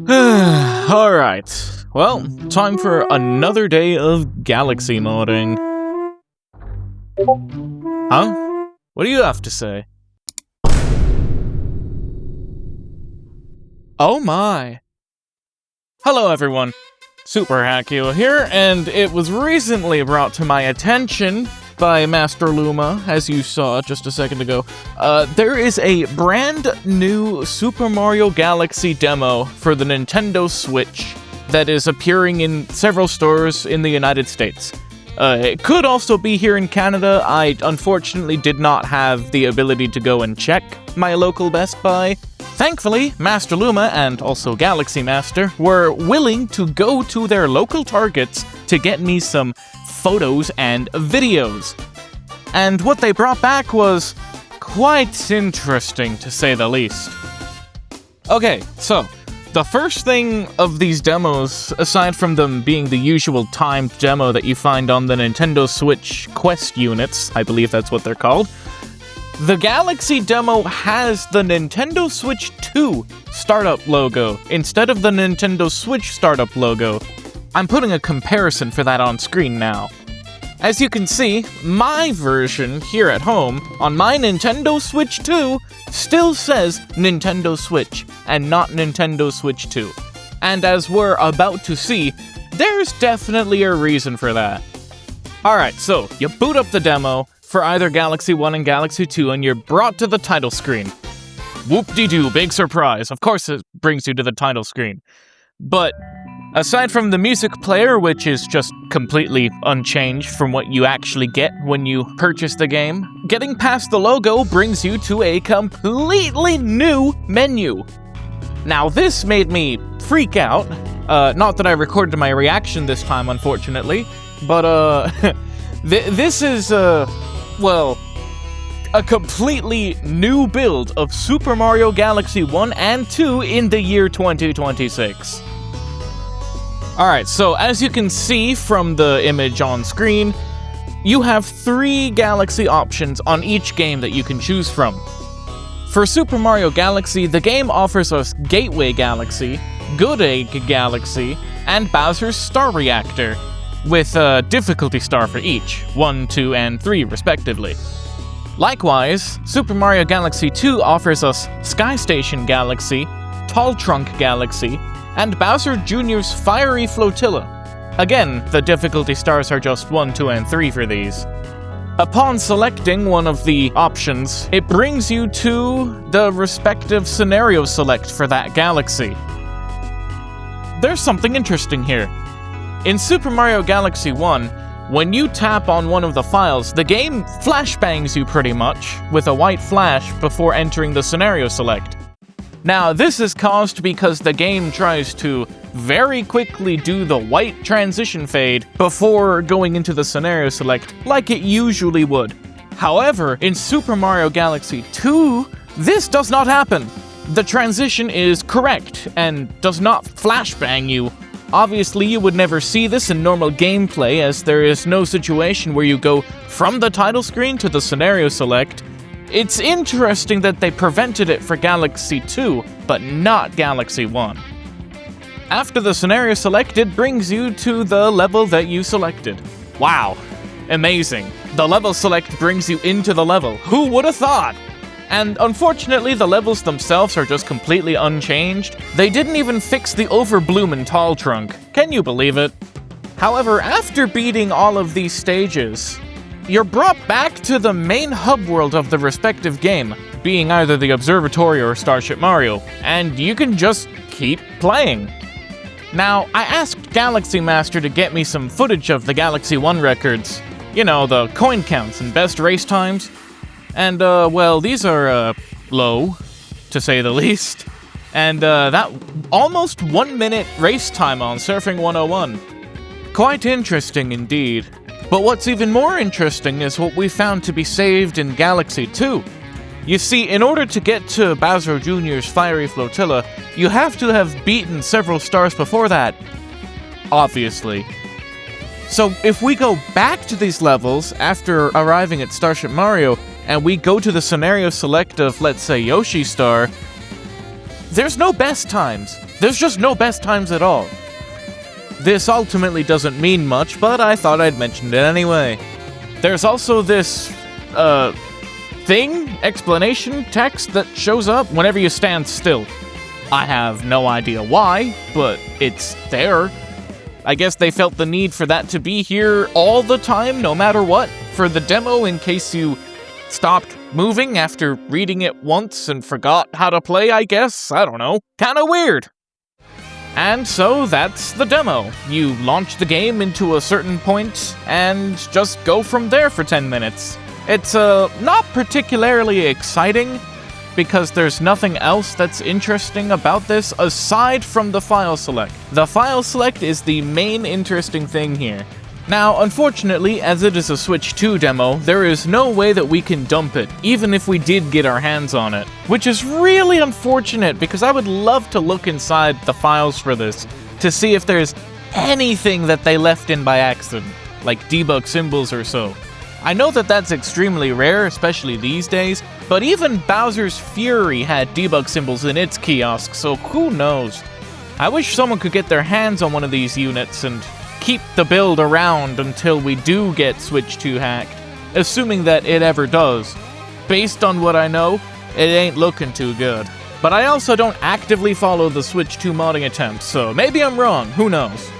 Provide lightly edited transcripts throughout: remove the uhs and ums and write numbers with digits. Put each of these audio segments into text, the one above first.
Alright, well, time for another day of galaxy modding. Huh? What do you have to say? Oh my! Hello everyone, Super Hackio here, and it was recently brought to my attention by Master Luma, as you saw just a second ago. There is a brand new Super Mario Galaxy demo for the Nintendo Switch that is appearing in several stores in the United States. It could also be here in Canada. I unfortunately did not have the ability to go and check my local Best Buy. Thankfully, Master Luma and also Galaxy Master were willing to go to their local Targets to get me some photos and videos. And what they brought back was quite interesting, to say the least. Okay, so the first thing of these demos, aside from them being the usual timed demo that you find on the Nintendo Switch Quest units, I believe that's what they're called, the Galaxy demo has the Nintendo Switch 2 startup logo instead of the Nintendo Switch startup logo. I'm putting a comparison for that on screen now. As you can see, my version here at home on my Nintendo Switch 2 still says Nintendo Switch and not Nintendo Switch 2. And as we're about to see, there's definitely a reason for that. Alright, so you boot up the demo for either Galaxy 1 and Galaxy 2 and you're brought to the title screen. Whoop-de-doo, big surprise. Of course it brings you to the title screen. But aside from the music player, which is just completely unchanged from what you actually get when you purchase the game, getting past the logo brings you to a completely new menu. Now this made me freak out. Not that I recorded my reaction this time, unfortunately, but this is, well, a completely new build of Super Mario Galaxy 1 and 2 in the year 2026. Alright, so as you can see from the image on screen, you have 3 Galaxy options on each game that you can choose from. For Super Mario Galaxy, the game offers us Gateway Galaxy, Good Egg Galaxy, and Bowser's Star Reactor, with a difficulty star for each, 1, 2, and 3 respectively. Likewise, Super Mario Galaxy 2 offers us Sky Station Galaxy, Tall Trunk Galaxy, and Bowser Jr.'s Fiery Flotilla. Again, the difficulty stars are just 1, 2, and 3 for these. Upon selecting one of the options, it brings you to the respective scenario select for that galaxy. There's something interesting here. In Super Mario Galaxy 1, when you tap on one of the files, the game flashbangs you pretty much with a white flash before entering the scenario select. Now, this is caused because the game tries to very quickly do the white transition fade before going into the scenario select like it usually would. However, in Super Mario Galaxy 2, this does not happen. The transition is correct and does not flashbang you. Obviously, you would never see this in normal gameplay, as there is no situation where you go from the title screen to the scenario select. It's interesting that they prevented it for Galaxy 2, but not Galaxy 1. After the scenario select, it brings you to the level that you selected. Wow, amazing. The level select brings you into the level. Who would have thought? And unfortunately, the levels themselves are just completely unchanged. They didn't even fix the overbloomin' Tall Trunk. Can you believe it? However, after beating all of these stages, you're brought back to the main hub world of the respective game, being either the Observatory or Starship Mario, and you can just keep playing. Now, I asked Galaxy Master to get me some footage of the Galaxy 1 records. You know, the coin counts and best race times. And, well, these are, low, to say the least. And, that almost 1 minute race time on Surfing 101. Quite interesting indeed. But what's even more interesting is what we found to be saved in Galaxy 2. You see, in order to get to Bowser Jr.'s Fiery Flotilla, you have to have beaten several stars before that. Obviously. So, if we go back to these levels after arriving at Starship Mario, and we go to the scenario select of, let's say, Yoshi Star, there's no best times. There's just no best times at all. This ultimately doesn't mean much, but I thought I'd mention it anyway. There's also this, explanation text that shows up whenever you stand still. I have no idea why, but it's there. I guess they felt the need for that to be here all the time, no matter what, for the demo in case you stopped moving after reading it once and forgot how to play, I guess. I don't know. Kinda weird. And so that's the demo. You launch the game into a certain point and just go from there for 10 minutes. It's not particularly exciting because there's nothing else that's interesting about this aside from the file select. The file select is the main interesting thing here. Now, unfortunately, as it is a Switch 2 demo, there is no way that we can dump it, even if we did get our hands on it. Which is really unfortunate, because I would love to look inside the files for this, to see if there's anything that they left in by accident, like debug symbols or so. I know that that's extremely rare, especially these days, but even Bowser's Fury had debug symbols in its kiosk, so who knows? I wish someone could get their hands on one of these units and keep the build around until we do get Switch 2 hacked, assuming that it ever does. Based on what I know, it ain't looking too good. But I also don't actively follow the Switch 2 modding attempts, so maybe I'm wrong, who knows?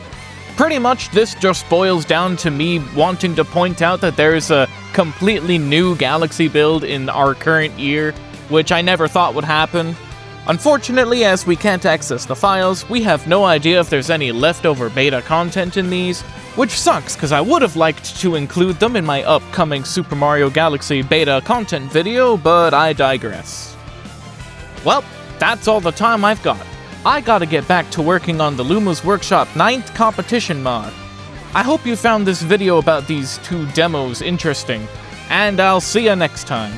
Pretty much this just boils down to me wanting to point out that there's a completely new Galaxy build in our current year, which I never thought would happen. Unfortunately, as we can't access the files, we have no idea if there's any leftover beta content in these, which sucks because I would have liked to include them in my upcoming Super Mario Galaxy beta content video, but I digress. Well, that's all the time I've got. I gotta get back to working on the Luma's Workshop 9th competition mod. I hope you found this video about these two demos interesting, and I'll see ya next time.